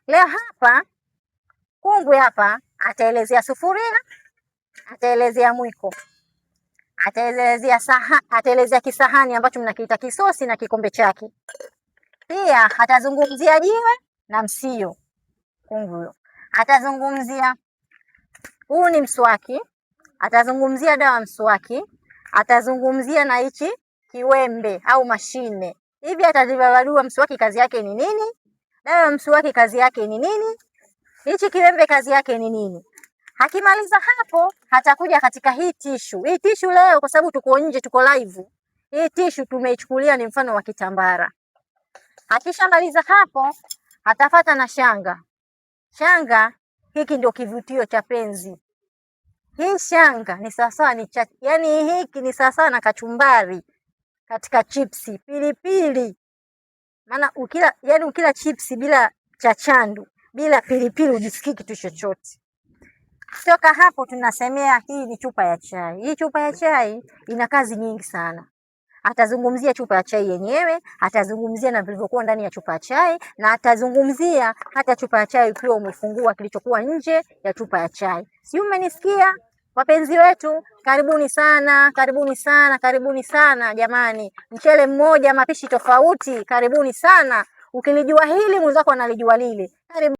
Leo hapa Kungwi hapa ataelezea sufuria, ataelezea mwiko, ataelezea kisahani ambacho mnakiita kisosi na kikombe chake. Pia atazungumzia jiwe na msio. Kungwi atazungumzia huu ni mswaki, atazungumzia dawa mswaki, atazungumzia na hichi kiwembe au mashine. Hivi atadivavadua mswaki kazi yake ni nini? Dawa mswaki kazi yake ni nini? Hichi kiwembe kazi yake ni nini? Hakimaliza hapo, atakuja katika hii tishu. Hii tishu leo kwa sababu tuko nje, tuko live. Hii tishu tumeichukulia ni mfano wa kitambara. Akishamaliza hapo, atafata na shanga. Shanga hiki ndio kivutio cha penzi. Hii shanga ni sawasawa yani hiki ni sawasawa na kachumbari katika chipsi, pilipili. Maana ukila chipsi bila chachandu, bila pilipili ujisikii kitu chochote. Kutoka hapo tunasemea hii ni chupa ya chai. Hii chupa ya chai ina kazi nyingi sana. Atazungumzia chupa ya chai yenyewe, atazungumzia na vilivyokuwa ndani ya chupa ya chai, na atazungumzia hata chupa ya chai ukiwa umefungua kilichokuwa nje ya chupa ya chai. Si umenisikia? Wapenzi wetu, karibuni sana, karibuni sana, karibuni sana jamani. Mchele mmoja, mapishi tofauti, karibuni sana. Ukilijua hili mwenzako analijua lile. Karibu.